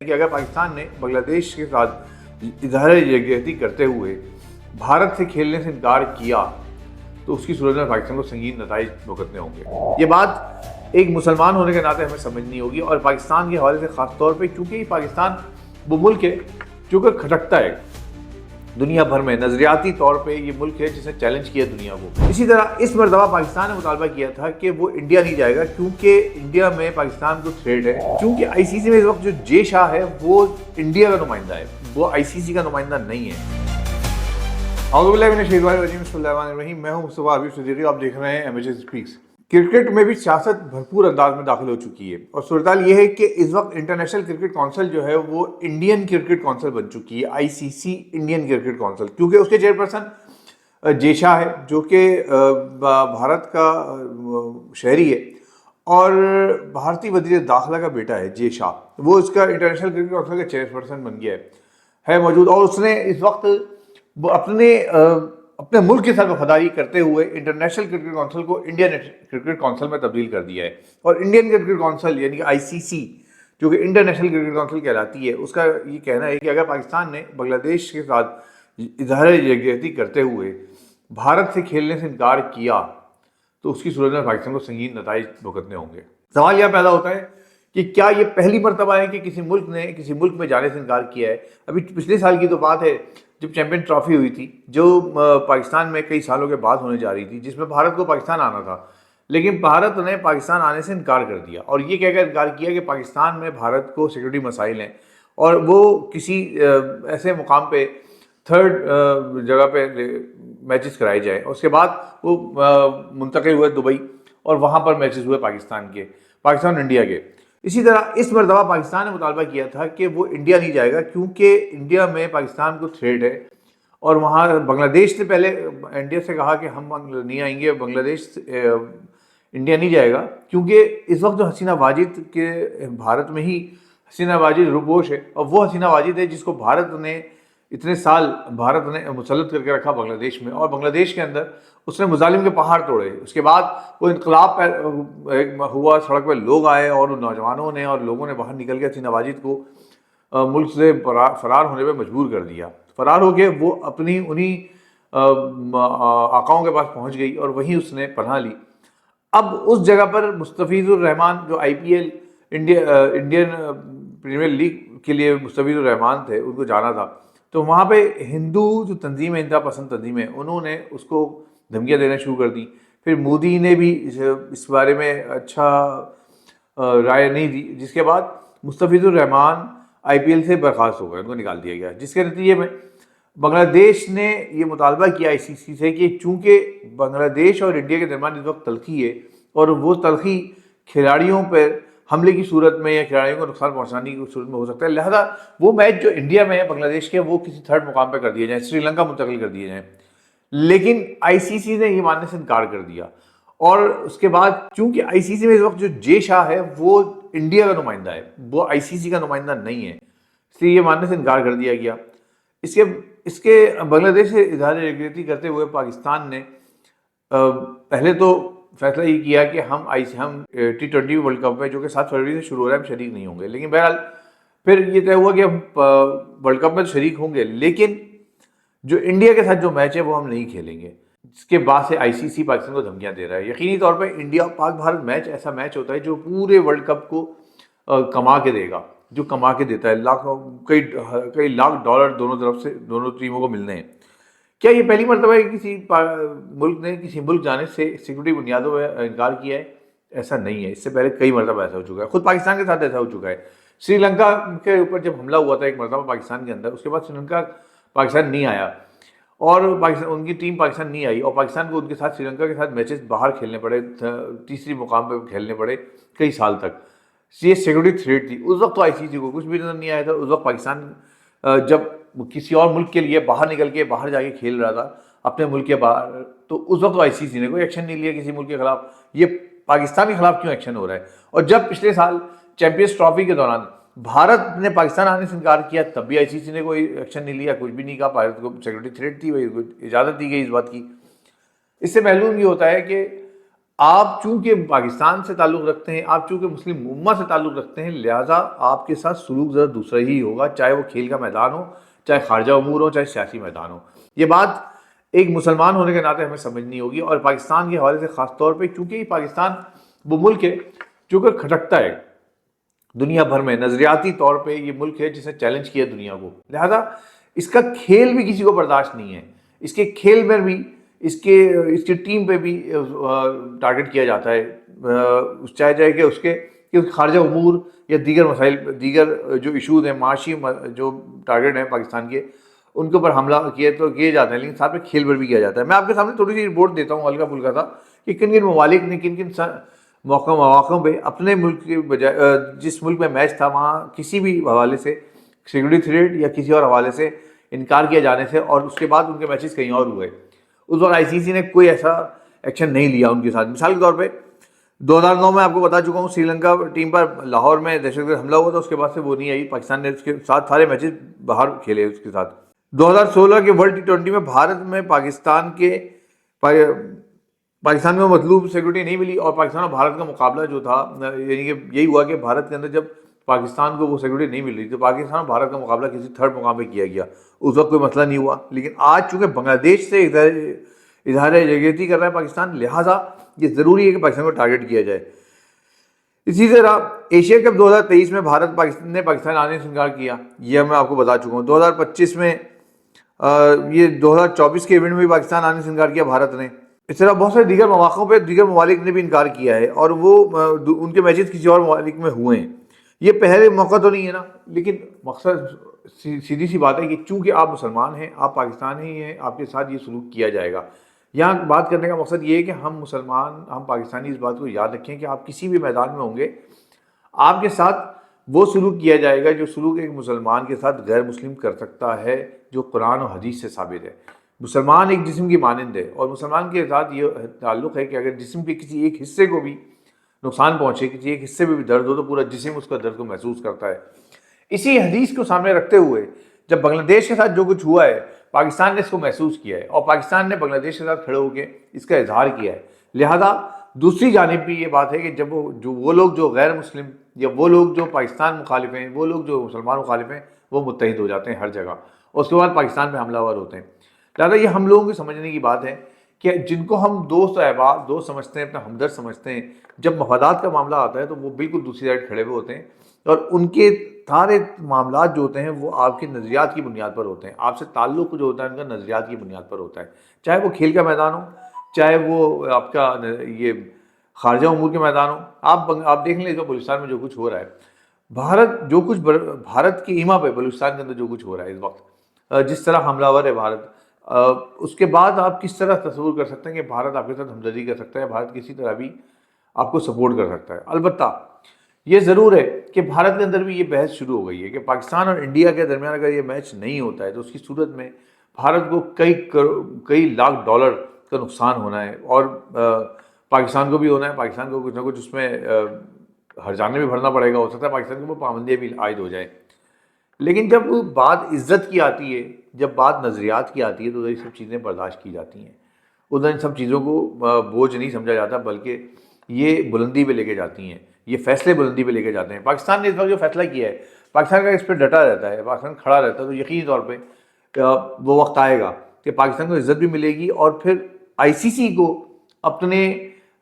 کہ اگر پاکستان نے بنگلہ دیش کے ساتھ اظہار یکجہتی کرتے ہوئے بھارت سے کھیلنے سے انکار کیا تو اس کی صورت میں پاکستان کو سنگین نتائج بھگتنے ہوں گے۔ یہ بات ایک مسلمان ہونے کے ناطے ہمیں سمجھنی ہوگی، اور پاکستان کے حوالے سے خاص طور پہ، کیونکہ یہ پاکستان وہ ملک ہے جو کہ کھٹکتا ہے دنیا بھر میں، نظریاتی طور پہ یہ ملک ہے جس نے چیلنج کیا دنیا کو۔ اسی طرح اس مرتبہ پاکستان نے مطالبہ کیا تھا کہ وہ انڈیا نہیں جائے گا، کیونکہ انڈیا میں پاکستان کو تھریٹ ہے، کیونکہ آئی سی سی میں اس وقت جو جے شاہ ہے وہ انڈیا کا نمائندہ ہے، وہ آئی سی سی کا نمائندہ نہیں ہے۔ اعوذ باللہ من الشیطان الرجیم، بسم اللہ الرحمن الرحیم۔ میں ہوں مصطفیٰ حبیب صدیقی، آپ دیکھ رہے ہیں M H S speaks. Cricket میں بھی سیاست بھرپور انداز میں داخل ہو چکی ہے، اور صورتحال یہ ہے کہ اس وقت انٹرنیشنل کرکٹ کونسل جو ہے وہ انڈین کرکٹ کونسل بن چکی ہے، آئی سی سی انڈین کرکٹ کونسل، کیونکہ اس کے چیئرپرسن جے شاہ ہے جو کہ بھارت کا شہری ہے اور بھارتی وزیر داخلہ کا بیٹا ہے جے شاہ، وہ اس کا انٹرنیشنل کرکٹ کونسل کا چیئرپرسن بن گیا ہے موجود، اور اس نے اس وقت وہ اپنے ملک کے ساتھ وفاداری کرتے ہوئے انٹرنیشنل کرکٹ کونسل کو انڈین کرکٹ کونسل میں تبدیل کر دیا ہے، اور انڈین کرکٹ کونسل یعنی کہ آئی سی سی جو کہ انٹرنیشنل کرکٹ کونسل کہلاتی ہے، اس کا یہ کہنا ہے کہ اگر پاکستان نے بنگلہ دیش کے ساتھ اظہار یکجہتی کرتے ہوئے بھارت سے کھیلنے سے انکار کیا تو اس کی صورت میں پاکستان کو سنگین نتائج بھگتنے ہوں گے۔ سوال یہ پیدا ہوتا ہے کہ کیا یہ پہلی مرتبہ ہے کہ کسی ملک نے کسی ملک میں جانے سے انکار کیا ہے؟ ابھی پچھلے سال کی تو بات ہے جب چیمپئن ٹرافی ہوئی تھی، جو پاکستان میں کئی سالوں کے بعد ہونے جا رہی تھی، جس میں بھارت کو پاکستان آنا تھا، لیکن بھارت نے پاکستان آنے سے انکار کر دیا، اور یہ کہہ کر انکار کیا کہ پاکستان میں بھارت کو سیکورٹی مسائل ہیں، اور وہ کسی ایسے مقام پہ تھرڈ جگہ پہ میچز کرائے جائیں۔ اس کے بعد وہ منتقل ہوئے دبئی، اور وہاں پر میچز ہوئے پاکستان انڈیا کے۔ اسی طرح اس مرتبہ پاکستان نے مطالبہ کیا تھا کہ وہ انڈیا نہیں جائے گا، کیونکہ انڈیا میں پاکستان کو تھریٹ ہے، اور وہاں بنگلہ دیش سے پہلے انڈیا سے کہا کہ ہم نہیں آئیں گے، بنگلہ دیش انڈیا نہیں جائے گا، کیونکہ اس وقت جو حسینہ واجد کے بھارت میں ہی حسینہ واجد روپوش ہے، اور وہ حسینہ واجد ہے جس کو بھارت نے اتنے سال مسلط کر کے رکھا بنگلہ دیش میں، اور بنگلہ دیش کے اندر اس نے مظالم کے پہاڑ توڑے۔ اس کے بعد وہ انقلاب ہوا، سڑک پہ لوگ آئے، اور نوجوانوں نے اور لوگوں نے باہر نکل کے حسینہ واجد کو ملک سے فرار ہونے پہ مجبور کر دیا۔ فرار ہو کے وہ اپنی انہی آقاؤں کے پاس پہنچ گئی، اور وہیں اس نے پناہ لی۔ اب اس جگہ پر مستفیض الرحمان جو I P L Indian Premier League کے لیے مستفیض الرحمان تھے، ان کو جانا تھا، تو وہاں پہ ہندو جو تنظیم ہے، انتہا پسند تنظیم ہے، انہوں نے اس کو دھمکیاں دینا شروع کر دی۔ پھر مودی نے بھی اس بارے میں اچھا رائے نہیں دی، جس کے بعد مستفیض الرحمان آئی پی ایل سے برخاست ہو گئے، ان کو نکال دیا گیا، جس کے نتیجے میں بنگلہ دیش نے یہ مطالبہ کیا آئی سی سی سے کہ چونکہ بنگلہ دیش اور انڈیا کے درمیان اس وقت تلخی ہے، اور وہ تلخی کھلاڑیوں پر حملے کی صورت میں یا کھلاڑیوں کو نقصان پہنچانے کی صورت میں ہو سکتا ہے، لہذا وہ میچ جو انڈیا میں ہے بنگلہ دیش کے، وہ کسی تھرڈ مقام پہ کر دیے جائیں، سری لنکا منتقل کر دیے جائیں۔ لیکن آئی سی سی نے یہ ماننے سے انکار کر دیا، اور اس کے بعد چونکہ آئی سی سی میں اس وقت جو جے شاہ ہے وہ انڈیا کا نمائندہ ہے، وہ آئی سی سی کا نمائندہ نہیں ہے، اس لیے یہ ماننے سے انکار کر دیا گیا۔ اس کے بنگلہ دیش سے اظہار یکجہتی کرتے ہوئے پاکستان نے پہلے تو فیصلہ یہ کیا کہ ہم T20 ورلڈ کپ میں جو کہ 7 فروری سے شروع ہو رہا ہے، ہم شریک نہیں ہوں گے، لیکن بہرحال پھر یہ طے ہوا کہ ہم ورلڈ کپ میں شریک ہوں گے، لیکن جو انڈیا کے ساتھ جو میچ ہے وہ ہم نہیں کھیلیں گے، جس کے بعد سے آئی سی سی پاکستان کو دھمکیاں دے رہا ہے۔ یقینی طور پہ انڈیا پاک بھارت میچ ایسا میچ ہوتا ہے جو پورے ورلڈ کپ کو کما کے دے گا، جو کما کے دیتا ہے، کئی لاکھ ڈالر دونوں طرف سے، دونوں ٹیموں کو ملنے ہیں۔ کیا یہ پہلی مرتبہ ہے کہ کسی ملک نے کسی ملک جانے سے سیکورٹی بنیادوں پہ انکار کیا ہے؟ ایسا نہیں ہے، اس سے پہلے کئی مرتبہ ایسا ہو چکا ہے، خود پاکستان کے ساتھ ایسا ہو چکا ہے۔ سری لنکا کے اوپر جب حملہ ہوا تھا ایک مرتبہ پاکستان کے اندر، اس کے بعد سری لنکا پاکستان نہیں آیا، اور ان کی ٹیم پاکستان نہیں آئی، اور پاکستان کو ان کے ساتھ سری لنکا کے ساتھ میچز باہر کھیلنے پڑے، تیسری مقام پہ کھیلنے پڑے کئی سال تک۔ یہ سیکورٹی تھریٹ تھی، اس وقت تو آئی سی سی کو کچھ بھی نظر نہیں آیا تھا۔ اس وقت پاکستان جب کسی اور ملک کے لیے باہر نکل کے باہر جا کے کھیل رہا تھا اپنے ملک کے باہر، تو اس وقت آئی سی سی نے کوئی ایکشن نہیں لیا کسی ملک کے خلاف۔ یہ پاکستان کے خلاف کیوں ایکشن ہو رہا ہے؟ اور جب پچھلے سال چیمپئنز ٹرافی کے دوران بھارت نے پاکستان آنے سے انکار کیا، تب بھی آئی سی سی نے کوئی ایکشن نہیں لیا، کچھ بھی نہیں کہا، بھارت کو سیکورٹی تھریٹ تھی، اجازت دی گئی اس بات کی۔ اس سے معلوم یہ ہوتا ہے کہ آپ چونکہ پاکستان سے تعلق رکھتے ہیں، آپ چونکہ مسلم امہ سے تعلق رکھتے ہیں، لہٰذا آپ کے ساتھ سلوک ذرا دوسرا ہی ہوگا، چاہے وہ کھیل کا میدان ہو، چاہے خارجہ امور ہو، چاہے سیاسی میدان ہو۔ یہ بات ایک مسلمان ہونے کے ناطے ہمیں سمجھنی ہوگی، اور پاکستان کے حوالے سے خاص طور پہ، چونکہ یہ پاکستان وہ ملک ہے جو کہ کھٹکتا ہے دنیا بھر میں، نظریاتی طور پہ یہ ملک ہے جس نے چیلنج کیا دنیا کو، لہذا اس کا کھیل بھی کسی کو برداشت نہیں ہے، اس کے کھیل میں بھی اس کی ٹیم پہ بھی ٹارگٹ کیا جاتا ہے، چاہے کہ اس کے خارجہ امور یا دیگر مسائل، دیگر جو ایشوز ہیں، معاشی جو ٹارگٹ ہیں پاکستان کے، ان کے اوپر حملہ کیے جاتے ہیں، لیکن ساتھ میں کھیل پر بھی کیا جاتا ہے۔ میں آپ کے سامنے تھوڑی سی رپورٹ دیتا ہوں ہلکا پھلکا تھا کہ کن کن ممالک نے کن کن مواقع پہ اپنے ملک کے بجائے، جس ملک میں میچ تھا وہاں کسی بھی حوالے سے سیکورٹی تھریٹ یا کسی اور حوالے سے انکار کیا جانے سے، اور اس کے بعد ان کے میچز کہیں اور ہوئے۔ اس وقت ICC نے کوئی ایسا ایکشن نہیں لیا ان کے ساتھ۔ مثال کے طور پہ 2009 میں آپ کو بتا چکا ہوں سری لنکا ٹیم پر لاہور میں دہشت گرد حملہ ہوا تھا، اس کے بعد سے وہ نہیں آئی، پاکستان نے اس کے ساتھ سارے میچز باہر کھیلے اس کے ساتھ۔ 2016 کے ورلڈ T20 میں بھارت میں پاکستان میں مطلوب سیکورٹی نہیں ملی، اور پاکستان اور بھارت کا مقابلہ جو تھا، یعنی کہ یہی ہوا کہ بھارت کے اندر جب پاکستان کو وہ سیکورٹی نہیں مل رہی تو پاکستان اور بھارت کا مقابلہ کسی تھرڈ مقام پہ کیا گیا، اس وقت کوئی مسئلہ نہیں ہوا۔ لیکن آج چونکہ بنگلہ دیش سے اظہار یکجہتی کر رہا ہے پاکستان، لہٰذا یہ ضروری ہے کہ پاکستان کو ٹارگٹ کیا جائے۔ اسی طرح ایشیا کپ 2023 میں بھارت نے پاکستان آنے سے انکار کیا، یہ میں آپ کو بتا چکا ہوں۔ 2025 میں یہ 2024 کے ایونٹ میں بھی پاکستان آنے سے انکار کیا بھارت نے۔ اس طرح بہت سارے دیگر مواقعوں پہ دیگر ممالک نے بھی انکار کیا ہے، اور وہ ان کے میچز کسی اور ممالک میں ہوئے ہیں۔ یہ پہلے موقع تو نہیں ہے نا، لیکن مقصد سیدھی سی بات ہے کہ چونکہ آپ مسلمان ہیں، آپ پاکستانی ہی ہیں، آپ کے ساتھ یہ سلوک کیا جائے گا۔ یہاں بات کرنے کا مقصد یہ ہے کہ ہم مسلمان، ہم پاکستانی اس بات کو یاد رکھیں کہ آپ کسی بھی میدان میں ہوں گے، آپ کے ساتھ وہ سلوک کیا جائے گا جو سلوک ایک مسلمان کے ساتھ غیر مسلم کر سکتا ہے، جو قرآن و حدیث سے ثابت ہے۔ مسلمان ایک جسم کی مانند ہے، اور مسلمان کے ساتھ یہ تعلق ہے کہ اگر جسم کے کسی ایک حصے کو بھی نقصان پہنچے، کسی ایک حصے میں بھی درد ہو، تو پورا جسم اس کا درد کو محسوس کرتا ہے۔ اسی حدیث کو سامنے رکھتے ہوئے جب بنگلہ دیش کے ساتھ جو کچھ ہوا ہے، پاکستان نے اس کو محسوس کیا ہے، اور پاکستان نے بنگلہ دیش کے ساتھ کھڑے ہو کے اس کا اظہار کیا ہے۔ لہذا دوسری جانب بھی یہ بات ہے کہ جب وہ لوگ جو غیر مسلم، یا وہ لوگ جو پاکستان مخالف ہیں، وہ لوگ جو مسلمان مخالف ہیں، وہ متحد ہو جاتے ہیں ہر جگہ، اور اس کے بعد پاکستان پہ حملہ آور ہوتے ہیں۔ لہٰذا یہ ہم لوگوں کی سمجھنے کی بات ہے کہ جن کو ہم دوست احباب، دوست سمجھتے ہیں، اپنا ہمدرد سمجھتے ہیں، جب مفادات کا معاملہ آتا ہے تو وہ بالکل دوسری سائڈ کھڑے ہوئے ہوتے ہیں، اور ان کے سارے معاملات جو ہوتے ہیں وہ آپ کے نظریات کی بنیاد پر ہوتے ہیں۔ آپ سے تعلق جو ہوتا ہے ان کا نظریات کی بنیاد پر ہوتا ہے، چاہے وہ کھیل کا میدان ہو، چاہے وہ آپ کا یہ خارجہ امور کے میدان ہو۔ آپ دیکھ لیں جو بلوچستان میں جو کچھ ہو رہا ہے، بھارت کی ایما پہ بلوچستان کے اندر جو کچھ ہو رہا ہے اس وقت، جس طرح حملہ آور ہے بھارت، اس کے بعد آپ کس طرح تصور کر سکتے ہیں کہ بھارت آپ کے ساتھ ہمدردی کر سکتا ہے، بھارت کسی طرح بھی آپ کو سپورٹ کر سکتا ہے۔ البتہ یہ ضرور ہے کہ بھارت کے اندر بھی یہ بحث شروع ہو گئی ہے کہ پاکستان اور انڈیا کے درمیان اگر یہ میچ نہیں ہوتا ہے تو اس کی صورت میں بھارت کو کئی لاکھ ڈالر کا نقصان ہونا ہے، اور پاکستان کو بھی ہونا ہے، پاکستان کو کچھ نہ کچھ اس میں ہرجانے بھی بھرنا پڑے گا، ہو سکتا ہے پاکستان کے اوپر پابندیاں بھی عائد ہو جائیں۔ لیکن جب بات عزت کی آتی ہے، جب بات نظریات کی آتی ہے، تو یہ سب چیزیں برداشت کی جاتی ہیں، ادھر ان سب چیزوں کو بوجھ نہیں سمجھا جاتا، بلکہ یہ بلندی پہ لے کے جاتی ہیں، یہ فیصلے بلندی پہ لے کے جاتے ہیں۔ پاکستان نے اس وقت جو فیصلہ کیا ہے، پاکستان کا اس پہ ڈٹا رہتا ہے، پاکستان کھڑا رہتا ہے، تو یقینی طور پہ وہ وقت آئے گا کہ پاکستان کو عزت بھی ملے گی، اور پھر ICC کو اپنے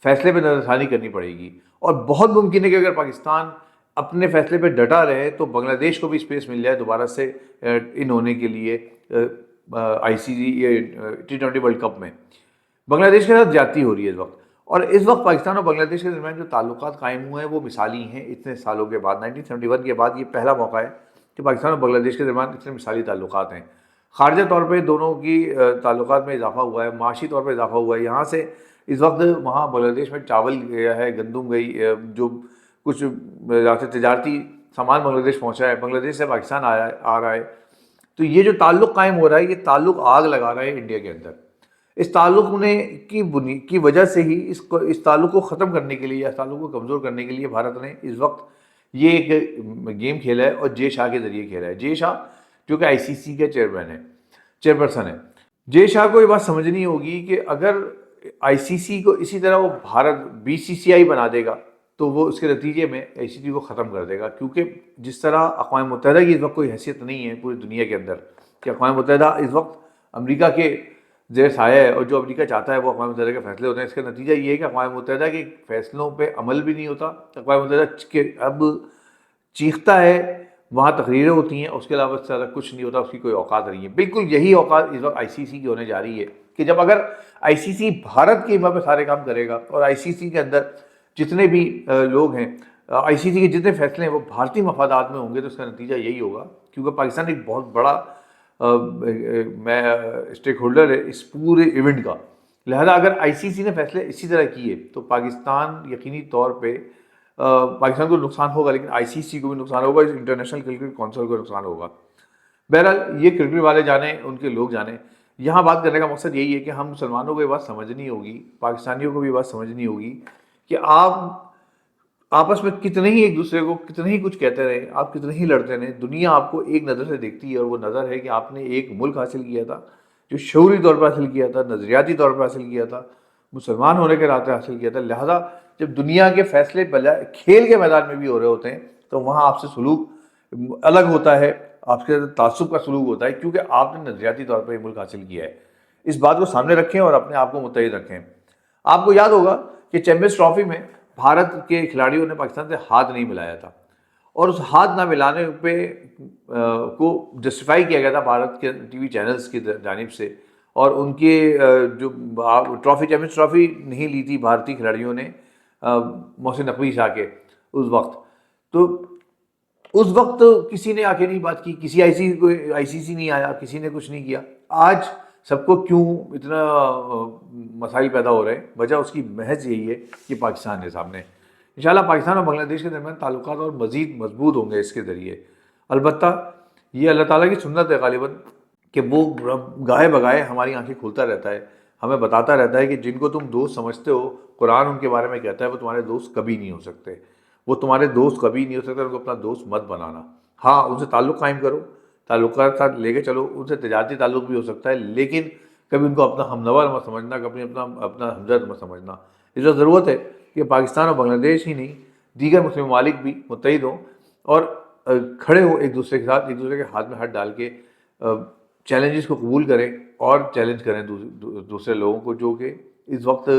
فیصلے پہ نظر ثانی کرنی پڑے گی۔ اور بہت ممکن ہے کہ اگر پاکستان اپنے فیصلے پہ ڈٹا رہے تو بنگلہ دیش کو بھی اسپیس مل جائے دوبارہ سے ان ہونے کے لیے ICC T20 ورلڈ کپ میں۔ بنگلہ دیش کے ساتھ زیادتی ہو رہی ہے اس وقت، اور اس وقت پاکستان اور بنگلہ دیش کے درمیان جو تعلقات قائم ہوئے ہیں وہ مثالی ہیں۔ اتنے سالوں کے بعد 1971 کے بعد یہ پہلا موقع ہے کہ پاکستان اور بنگلہ دیش کے درمیان اتنے مثالی تعلقات ہیں۔ خارجہ طور پہ دونوں کی تعلقات میں اضافہ ہوا ہے، معاشی طور پہ اضافہ ہوا ہے۔ یہاں سے اس وقت وہاں بنگلہ دیش میں چاول گیا ہے، گندم گئی، جو کچھ تجارتی سامان بنگلہ دیش پہنچا ہے، بنگلہ دیش سے پاکستان آ رہا ہے۔ تو یہ جو تعلق قائم ہو رہا ہے، یہ تعلق آگ لگا رہا ہے انڈیا کے اندر۔ اس تعلق کی وجہ سے ہی اس تعلق کو ختم کرنے کے لیے یا اس تعلق کو کمزور کرنے کے لیے بھارت نے اس وقت یہ ایک گیم کھیلا ہے، اور جے شاہ کے ذریعے کھیلا ہے۔ جے شاہ جو کہ ICC کا چیئرپرسن ہے، جے شاہ کو یہ بات سمجھنی ہوگی کہ اگر آئی سی سی کو اسی طرح وہ بھارت BCCI بنا دے گا تو وہ اس کے نتیجے میں ICC کو ختم کر دے گا، کیونکہ جس طرح اقوام متحدہ کی اس وقت کوئی حیثیت نہیں ہے پوری دنیا کے اندر کہ اقوام متحدہ اس وقت امریکہ کے زیر سایہ ہے، اور جو امریکہ چاہتا ہے وہ اقوام متحدہ کے فیصلے ہوتے ہیں۔ اس کا نتیجہ یہ ہے کہ اقوام متحدہ کے فیصلوں پہ عمل بھی نہیں ہوتا، اقوام متحدہ کے اب چیختا ہے، وہاں تقریریں ہوتی ہیں، اس کے علاوہ سے زیادہ کچھ نہیں ہوتا، اس کی کوئی اوقات نہیں ہے۔ بالکل یہی اوقات اس وقت ICC کی ہونے جا رہی ہے کہ جب اگر ICC بھارت کی حمایت میں سارے کام کرے گا اور ICC کے اندر جتنے بھی لوگ ہیں، ICC کے جتنے فیصلے ہیں وہ بھارتی مفادات میں ہوں گے، تو اس کا نتیجہ یہی ہوگا، کیونکہ پاکستان ایک بہت بڑا میں اسٹیک ہولڈر ہے اس پورے ایونٹ کا۔ لہذا اگر ICC نے فیصلے اسی طرح کیے تو پاکستان یقینی طور پہ پاکستان کو نقصان ہوگا، لیکن ICC کو بھی نقصان ہوگا، انٹرنیشنل کرکٹ کونسل کو نقصان ہوگا۔ بہرحال یہ کرکٹ والے جانیں، ان کے لوگ جانیں۔ یہاں بات کرنے کا مقصد یہی ہے کہ ہم مسلمانوں کو یہ بات سمجھنی ہوگی، پاکستانیوں کو بھی یہ بات سمجھنی ہوگی کہ آپ آپس میں کتنے ہی ایک دوسرے کو کتنے ہی کچھ کہتے رہے، آپ کتنے ہی لڑتے رہے، دنیا آپ کو ایک نظر سے دیکھتی ہے، اور وہ نظر ہے کہ آپ نے ایک ملک حاصل کیا تھا جو شعوری طور پر حاصل کیا تھا، نظریاتی طور پر حاصل کیا تھا، مسلمان ہونے کے ناطے حاصل کیا تھا۔ لہذا جب دنیا کے فیصلے بجائے کھیل کے میدان میں بھی ہو رہے ہوتے ہیں تو وہاں آپ سے سلوک الگ ہوتا ہے، آپ کے تعصب کا سلوک ہوتا ہے، کیونکہ آپ نے نظریاتی طور پر یہ ملک حاصل کیا ہے۔ اس بات کو سامنے رکھیں اور اپنے آپ کو متحد رکھیں۔ آپ کو یاد ہوگا کہ چیمپئنز ٹرافی میں بھارت کے کھلاڑیوں نے پاکستان سے ہاتھ نہیں ملایا تھا، اور اس ہاتھ نہ ملانے پہ کو جسٹیفائی کیا گیا تھا بھارت کے TV چینلز کی جانب سے، اور ان کے جو ٹرافی چیمپئنز ٹرافی نہیں لی تھی بھارتی کھلاڑیوں نے محسن نقوی سے آ کے اس وقت، تو اس وقت کسی نے آ کے نہیں بات کی، کسی ICC نہیں آیا، کسی نے کچھ نہیں کیا۔ آج سب کو کیوں اتنا مسائل پیدا ہو رہے ہیں؟ وجہ اس کی محض یہی ہے کہ پاکستان ہے سامنے۔ انشاءاللہ پاکستان اور بنگلہ دیش کے درمیان تعلقات اور مزید مضبوط ہوں گے اس کے ذریعے۔ البتہ یہ اللہ تعالیٰ کی سنت ہے غالباً کہ وہ گاہے بگاہے ہماری آنکھیں کھولتا رہتا ہے، ہمیں بتاتا رہتا ہے کہ جن کو تم دوست سمجھتے ہو، قرآن ان کے بارے میں کہتا ہے وہ تمہارے دوست کبھی نہیں ہو سکتے، وہ تمہارے دوست کبھی نہیں ہو سکتے، ان کو اپنا دوست مت بنانا۔ ہاں، ان سے تعلق قائم کرو، تعلقات ساتھ لے کے چلو، ان سے تجارتی تعلق بھی ہو سکتا ہے، لیکن کبھی ان کو اپنا ہمنوا مت سمجھنا، کبھی اپنا ہمدرد مت سمجھنا۔ اس وقت ضرورت ہے کہ پاکستان اور بنگلہ دیش ہی نہیں، دیگر مسلم ممالک بھی متحد ہوں اور کھڑے ہوں ایک دوسرے کے ساتھ، ایک دوسرے کے ہاتھ میں ہاتھ ڈال کے چیلنجز کو قبول کریں اور چیلنج کریں دوسرے لوگوں کو جو کہ اس وقت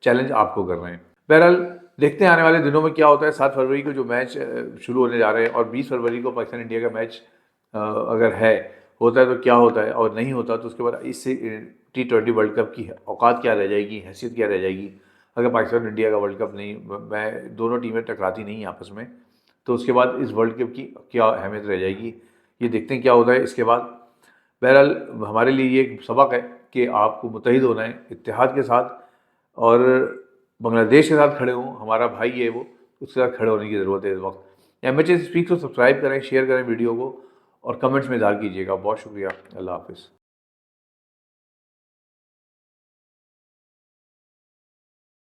چیلنج آپ کو کر رہے ہیں۔ بہرحال دیکھتے ہیں آنے والے دنوں میں کیا ہوتا ہے۔ 7 فروری کو جو میچ شروع ہونے جا رہے ہیں، اور 20 فروری کو پاکستان انڈیا کا میچ اگر ہوتا ہے تو کیا ہوتا ہے، اور نہیں ہوتا تو اس کے بعد اس سے T20 ورلڈ کپ کی اوقات کیا رہ جائے گی، حیثیت کیا رہ جائے گی۔ اگر پاکستان انڈیا کا ورلڈ کپ نہیں، میں دونوں ٹیمیں ٹکراتی نہیں آپس میں، تو اس کے بعد اس ورلڈ کپ کی کیا اہمیت رہ جائے گی، یہ دیکھتے ہیں کیا ہوتا ہے اس کے بعد۔ بہرحال ہمارے لیے یہ ایک سبق ہے کہ آپ کو متحد ہونا ہے اتحاد کے ساتھ، اور بنگلہ دیش کے ساتھ کھڑے ہوں، ہمارا بھائی ہے وہ، اس کے ساتھ کھڑے ہونے کی ضرورت ہے اس وقت۔ MHS اسپیک کو سبسکرائب کریں، شیئر کریں ویڈیو کو، اور کمنٹس میں اظہار کیجیے گا۔ بہت شکریہ، اللہ حافظ۔